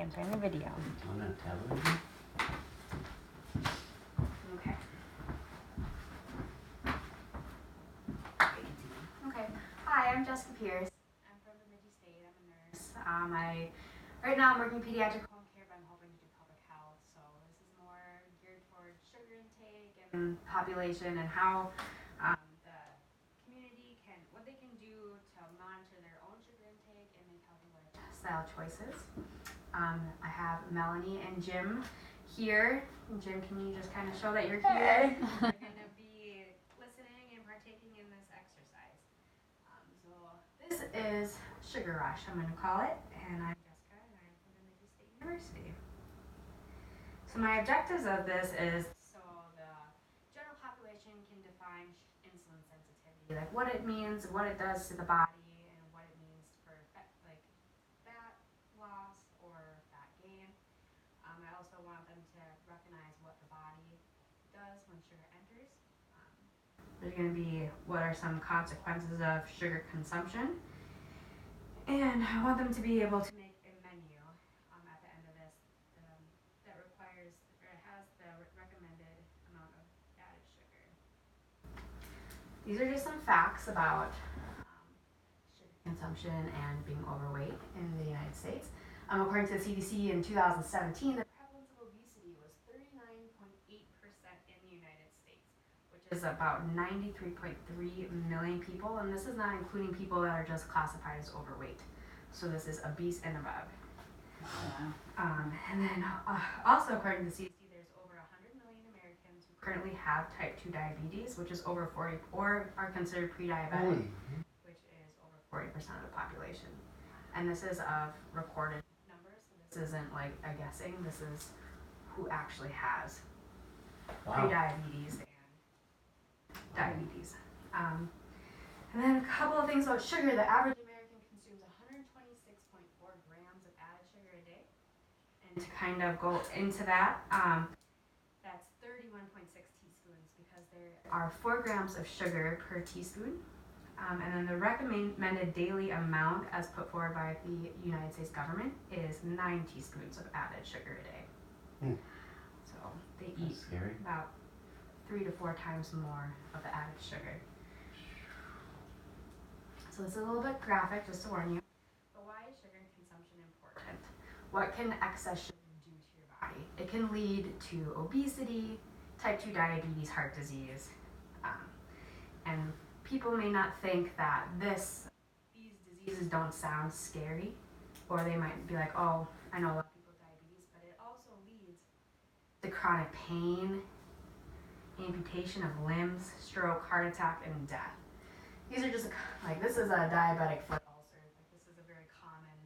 and play the video. On a television? Okay. Okay. Hi, I'm Jessica Pearce. I'm from Bemidji State. I'm a nurse. Right now I'm working pediatric home care, but I'm hoping to do public health. So this is more geared towards sugar intake and population and how the community what they can do to monitor their own sugar intake and make healthy lifestyle choices. I have Melanie and Jim here. Jim, can you just kind of show that you're here? You're going to be listening and partaking in this exercise. So this is Sugar Rush, I'm going to call it, and I'm Jessica, and I'm from Bemidji State University. So my objectives of this is so the general population can define insulin sensitivity, like what it means, what it does to the body, and what it means for fat loss or fat gain. I also want them to recognize what the body does when sugar enters. There's going to be what are some consequences of sugar consumption. And I want them to be able to make a menu at the end of this that requires or has the recommended amount of added sugar. These are just some facts about sugar consumption and being overweight in the United States. According to the CDC in 2017, the prevalence of obesity was 39.8% in the United States, which is about 93.3 million people, and this is not including people that are just classified as overweight. So this is obese and above. And then also according to the CDC, there's over 100 million Americans who currently have type 2 diabetes, which is over 40, or are considered pre-diabetic, which is over 40% of the population. And this is of recorded numbers, so this isn't like a guessing, this is who actually has pre-diabetes and diabetes. And then a couple of things about sugar. The average American consumes 126.4 grams of added sugar a day. And to kind of go into that, that's 31.6 teaspoons because there are 4 grams of sugar per teaspoon. And then the recommended daily amount as put forward by the United States government is 9 teaspoons of added sugar a day. So they eat about 3 to 4 times more of the added sugar. So this is a little bit graphic, just to warn you. But why is sugar consumption important? What can excess sugar do to your body? It can lead to obesity, type 2 diabetes, heart disease, and people may not think that these diseases don't sound scary, or they might be like, oh, I know a lot of people with diabetes, but it also leads to chronic pain, amputation of limbs, stroke, heart attack, and death. These are just this is a diabetic foot ulcer. This is a very common,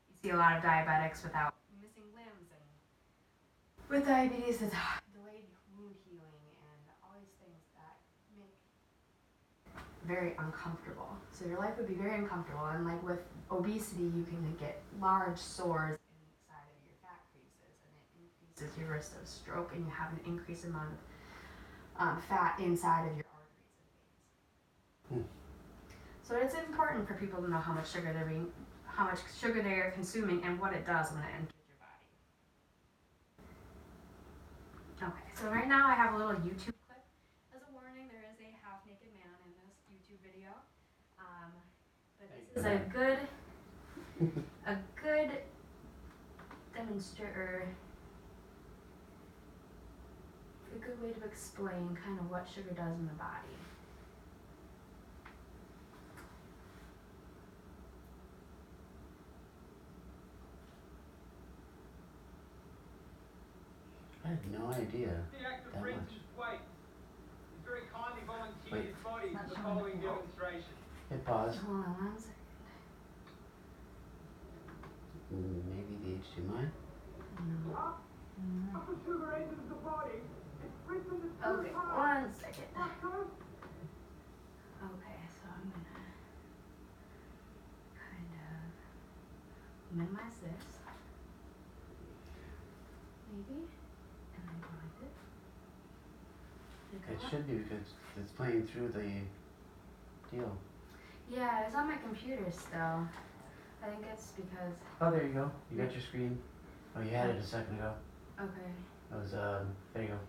you see a lot of diabetics without missing limbs, and with diabetes it's delayed wound healing and all these things that make very uncomfortable. So your life would be very uncomfortable, and like with obesity you can get large sores inside of your fat creases, and it increases your risk of stroke, and you have an increased amount of fat inside of your arteries and veins. So it's important for people to know how much sugar they're consuming and what it does when it enters your body. Okay, so right now I have a little YouTube clip. As a warning, there is a half-naked man in this YouTube video. But this is a good demonstrator, a good way to explain kind of what sugar does in the body. I had no idea The actor that Francis much. White has very kindly volunteered his body for the following demonstration. Hit pause. Hold on 1 second. Maybe the HDMI? No. After sugar enters the body, it's written the Okay, 1 second. Okay, so I'm gonna kind of minimize this. Maybe. And then go like this. It should be because it's playing through the deal. Yeah, it's on my computer still. I think it's because. Oh, there you go. You got your screen. Oh, you had it a second ago. Okay. That was, there you go. I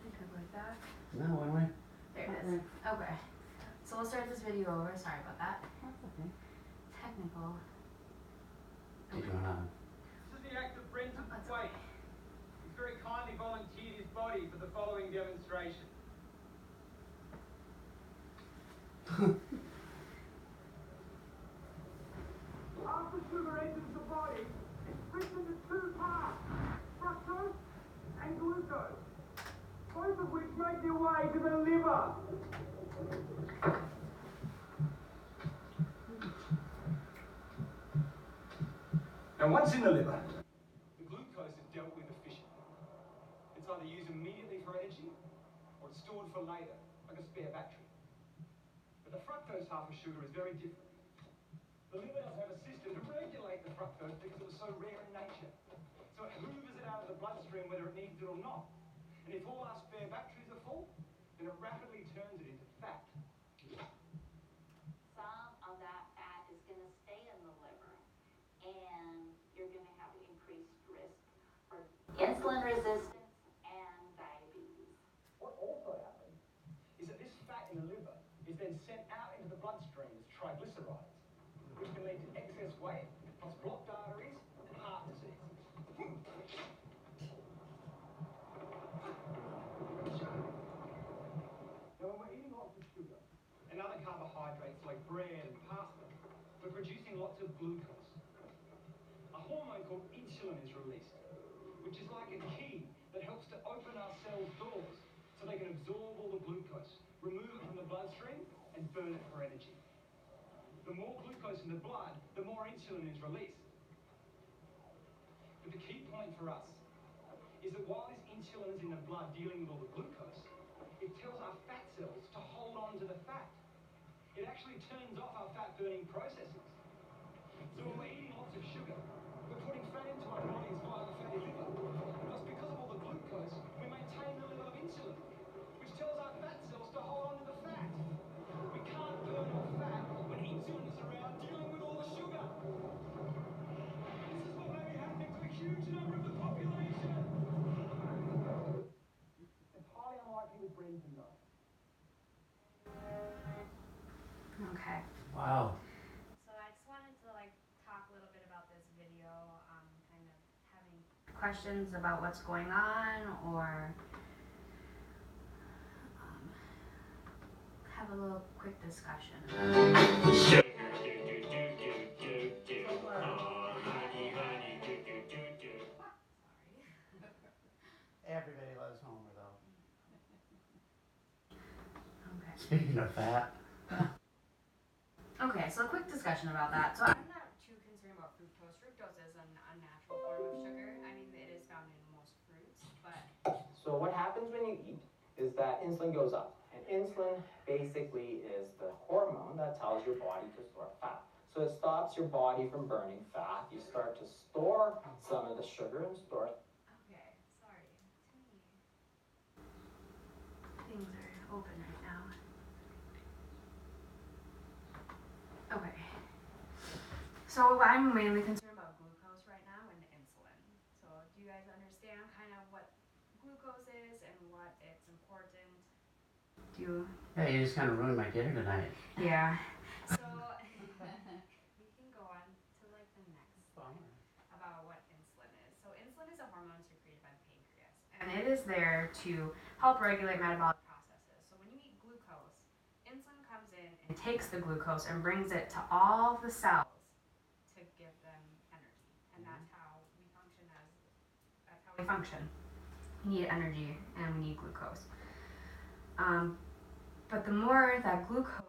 think I like that. No, one way. There it is. Okay. So we'll start this video over. Sorry about that. That's okay. Technical. Did you wanna? This is the actor Brenton That's Waite. He's very kindly volunteered his body for the following demonstration. After sugar enters the body, it's split into two parts, fructose and glucose, both of which make their way to the liver. Now once in the liver, the glucose is dealt with efficiently. It's either used immediately for energy or it's stored for later, like a spare battery. But the fructose half of sugar is very different. The liver doesn't have a system to regulate the fructose because it was so rare in nature. So it hoovers it out of the bloodstream whether it needs it or not. And if all our spare batteries are full, then it rapidly turns it into fat. Some of that fat is going to stay in the liver, and you're going to have increased risk for insulin resistance and diabetes. What also happens is that this fat in the liver is then sent out into the bloodstream as triglycerides, which can lead to excess weight, plus blocked arteries and heart disease. Now, when we're eating lots of sugar and other carbohydrates like bread and pasta, we're producing lots of glucose. A hormone called insulin is released, which is like a key that helps to open our cells' doors so they can absorb all the glucose, remove it from the bloodstream, and burn it for energy. The more glucose in the blood, the more insulin is released. But the key point for us is that while this insulin is in the blood dealing with all the glucose, it tells our fat cells to hold on to the fat. It actually turns off our fat-burning processes. So when we're eating lots of sugar, we're putting fat into our bodies via the fatty liver. Thus, because of all the glucose, we maintain the level of insulin, which tells our fat cells to hold on to the fat. We can't burn off fat when insulin is around dealing with all the sugar. This is what may be happening to a huge number of the population. It's highly unlikely that Brendan can know. Okay. Wow. So I just wanted to talk a little bit about this video, kind of having questions about what's going on, or have a little quick discussion. Sorry. Everybody loves Homer, though. Okay. Speaking of fat. Okay, so a quick discussion about that. So I'm not too concerned about fructose. Fructose is a natural form of sugar. I mean, it is found in most fruits, but... So what happens when you eat is that insulin goes up. And insulin basically is the hormone that tells your body to store fat. So it stops your body from burning fat. You start to store some of the sugar and store... Okay, sorry. Too many things are open right now. Okay. So I'm mainly concerned about glucose right now and insulin. So do you guys understand kind of what glucose is and what it's important? Do you? Yeah, you just kind of ruined my dinner tonight. Yeah. So we can go on to the next slide about what insulin is. So insulin is a hormone secreted by the pancreas, and it is there to help regulate metabolic processes. So when you eat glucose, insulin comes in and takes the glucose and brings it to all the cells to give them energy, and that's how we function. We need energy and we need glucose. But the more glucose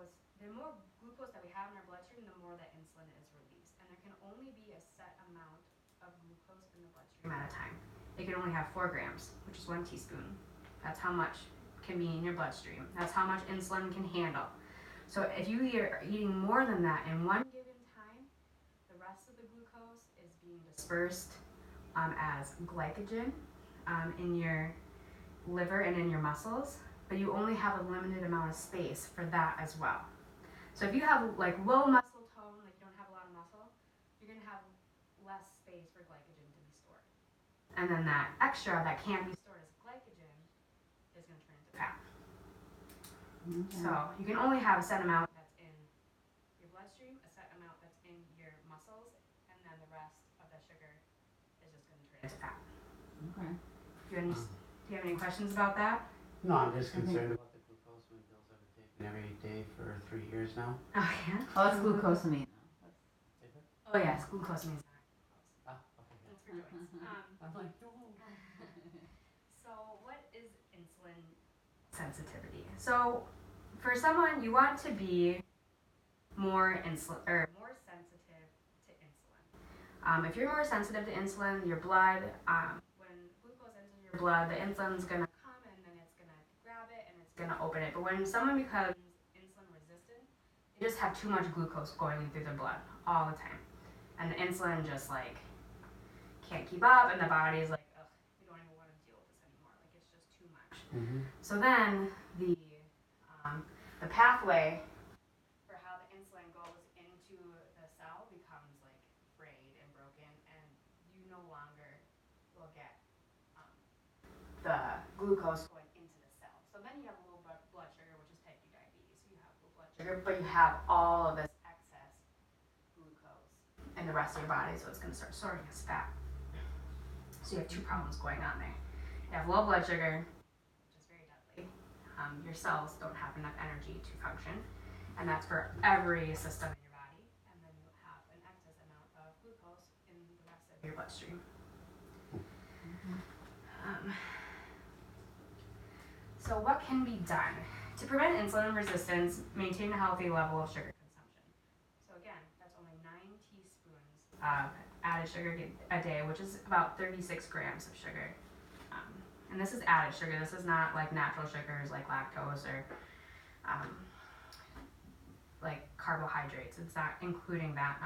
that we have in our bloodstream, the more that insulin is released, and there can only be a set amount of glucose in the bloodstream at a time. It can only have 4 grams, which is 1 teaspoon. That's how much can be in your bloodstream. That's how much insulin can handle. So if you are eating more than that in one given time, the rest of the glucose is being dispersed as glycogen in your liver and in your muscles, but you only have a limited amount of space for that as well. So if you have low muscle tone, you don't have a lot of muscle, less space for glycogen to be stored. And then that extra that can't be stored as glycogen is going to turn into fat. So you can only have a set amount that's in your bloodstream, a set amount that's in your muscles, and then the rest of the sugar is just going to turn into fat. Okay. Do you have any questions about that? No, I'm just concerned about the glucose. My pills I've been taking every day for 3 years now. Oh, yeah? Oh, it's glucosamine. Is it? Oh, yes, glucosamine is not glucose. Ah, okay. It's for joints. I'm like, no. So, what is insulin sensitivity? So, for someone, you want to be more sensitive to insulin. If you're more sensitive to insulin, your blood, when glucose enters your blood, the insulin's gonna come and then it's gonna grab it and it's gonna open it. But when someone becomes insulin resistant, they just have too much glucose going through their blood all the time, and the insulin just like can't keep up, and the body's like, ugh, we don't even want to deal with this anymore. Like it's just too much. Mm-hmm. So then the pathway for how the insulin goes into the cell becomes like frayed and broken, and you no longer will get the glucose going into the cell. So then you have low blood sugar, which is type 2 diabetes. So you have low blood sugar, but you have all of this excess glucose in the rest of your body, so it's going to start storing as fat. So you have two problems going on there. You have low blood sugar, which is very deadly. Your cells don't have enough energy to function, and that's for every system in your body. And then you have an excess amount of glucose in the rest of your bloodstream. So what can be done to prevent insulin resistance, maintain a healthy level of sugar consumption? So again, that's only 9 teaspoons of added sugar a day, which is about 36 grams of sugar. And this is added sugar. This is not like natural sugars like lactose or like carbohydrates. It's not including that.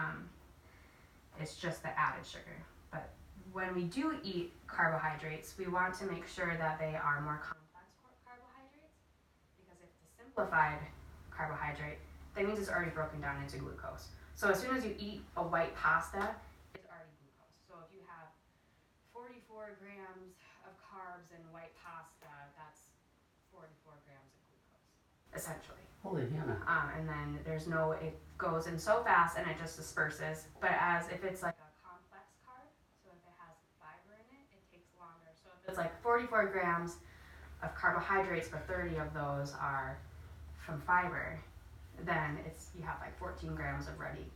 It's just the added sugar. But when we do eat carbohydrates, we want to make sure that they are more complex carbohydrates, because if it's a simplified carbohydrate, that means it's already broken down into glucose. So as soon as you eat a white pasta, it's already glucose. So if you have 44 grams of carbs in white pasta, that's 44 grams of glucose, essentially. Holy Hannah. And then it goes in so fast and it just disperses. But as if it's like a complex carb, so if it has fiber in it, it takes longer. So if it's like 44 grams of carbohydrates, but 30 of those are from fiber, then you have like 14 grams of ready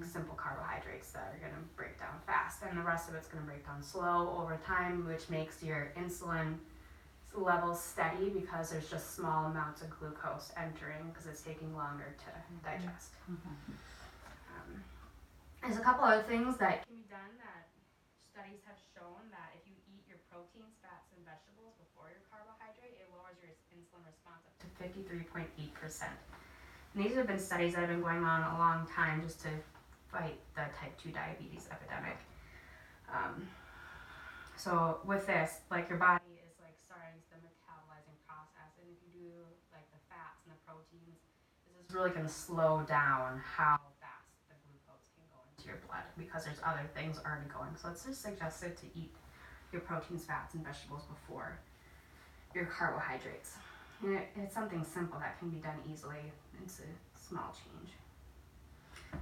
simple carbohydrates that are going to break down fast, and the rest of it's going to break down slow over time, which makes your insulin levels steady because there's just small amounts of glucose entering because it's taking longer to digest. There's a couple other things that can be done that studies have shown that if you eat your proteins, fats, and vegetables before your carbohydrate, it lowers your insulin response up to 53.8%. And these have been studies that have been going on a long time just to fight the type 2 diabetes epidemic. So with this, like your body is like starting the metabolizing process, and if you do like the fats and the proteins, this is really going to slow down how fast the glucose can go into your blood because there's other things already going. So it's just suggested to eat your proteins, fats, and vegetables before your carbohydrates. And it's something simple that can be done easily. It's a small change.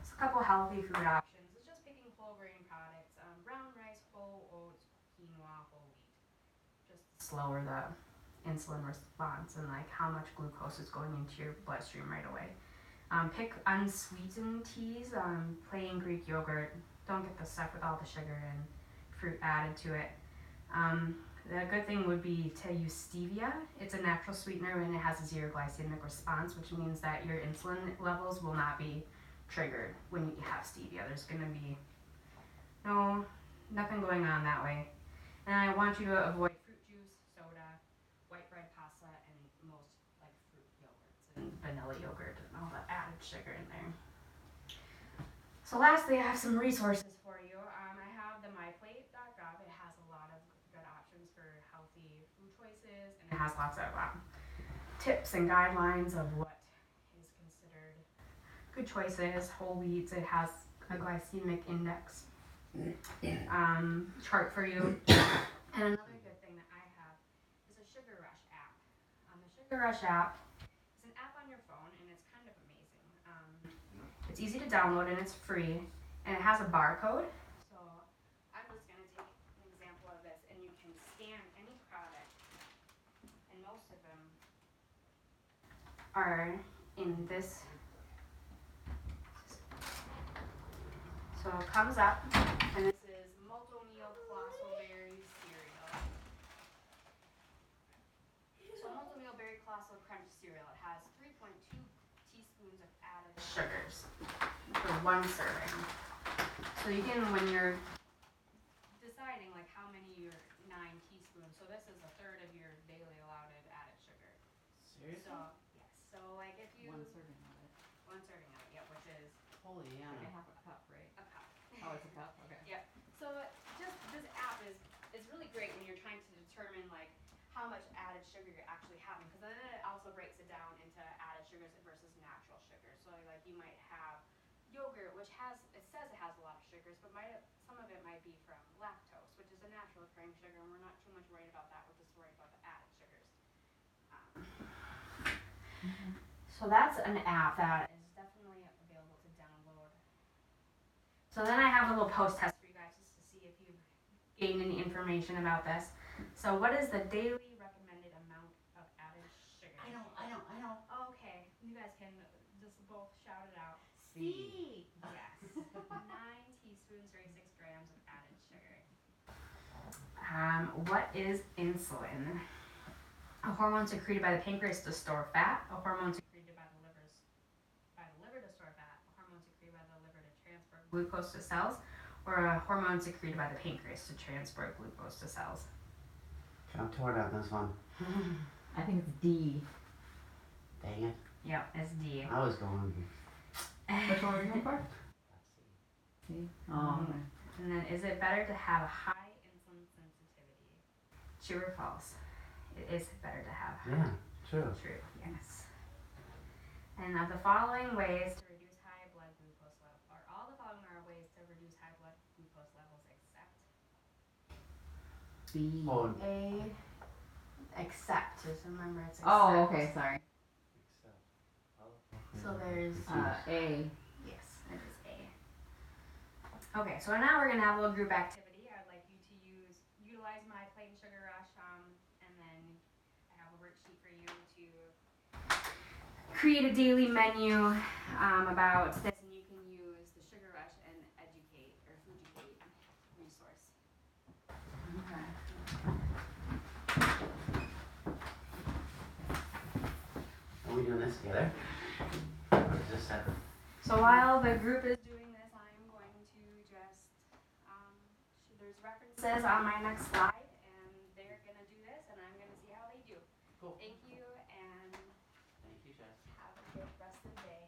So a couple healthy food options is just picking whole grain products, brown rice, whole oats, quinoa, whole wheat. Just slower the insulin response and like how much glucose is going into your bloodstream right away. Pick unsweetened teas, plain Greek yogurt. Don't get the stuff with all the sugar and fruit added to it. The good thing would be to use stevia. It's a natural sweetener and it has a zero glycemic response, which means that your insulin levels will not be triggered when you have stevia. There's going to be nothing going on that way. And I want you to avoid fruit juice, soda, white bread pasta, and most like fruit yogurts and vanilla yogurt and all the added sugar in there. So lastly, I have some resources for you. I have the myplate.gov. It has a lot of good options for healthy food choices, and it has lots of tips and guidelines of what is considered good choices, whole wheats. It has a glycemic index chart for you. And another good thing that I have is a Sugar Rush app. The Sugar Rush app is an app on your phone, and it's kind of amazing. It's easy to download and it's free, and it has a barcode. So I'm just going to take an example of this, and you can scan any product, and most of them are in this. So it comes up, and this is multi-meal colossal berry cereal. So multi-meal berry colossal crunch cereal. It has 3.2 teaspoons of added sugars for one serving. So you can, when you're deciding like how many your 9 teaspoons, so this is a third of your daily allowed added sugar. Seriously? So yes, so like if you One serving of it. one serving of it, yeah, which is Holy Like a Anna. half a cup, right? a cup. Oh, it's a cup? Okay. Yep. So just this app is really great when you're trying to determine like how much added sugar you're actually having, because then it also breaks it down into added sugars versus natural sugars. So like you might have yogurt, which it says it has a lot of sugars, but some of it might be from lactose, which is a natural occurring sugar, and we're not too much worried about that. We're just worried about the added sugars. So that's an app that is definitely available to download. So then I have a little post test for you guys just to see if you've gained any information about this. So what is the daily recommended amount of added sugar? I know. Okay, you guys can just both shout it out. C. Yes. 9 teaspoons, 36 grams of added sugar. What is insulin? A hormone secreted by the pancreas to store fat. A hormone secreted by the liver to store fat. A hormone secreted by the liver to transport glucose to cells. Or a hormone secreted by the pancreas to transport glucose to cells. I'm torn on this one. I think it's D. Dang it. Yep, it's D. I was going. Which one were you going for? Let's see. C. Oh, okay. And then, is it better to have a high insulin sensitivity? True or false? It is better to have. Yeah, true. True, yes. And of the following ways to reduce high blood glucose levels, or all the following are ways to reduce high blood glucose levels except B. Oh, A. Except, just remember it's except. Oh, okay, sorry. except. So there's A. yes, it is A. Okay, so now we're gonna have a little group activity. I'd like you to utilize my plain sugar rush, and then I have a worksheet for you to create a daily menu about this, and you can use the Sugar Rush and Educate or Foodeducate resource. Okay. Are we doing this together? Or is this separate? So while the group is doing this, I'm going to just there's references on my next slide, and they're gonna do this, and I'm gonna see how they do. Cool. Thank you, and Thank you, Jess. have a good rest of the day.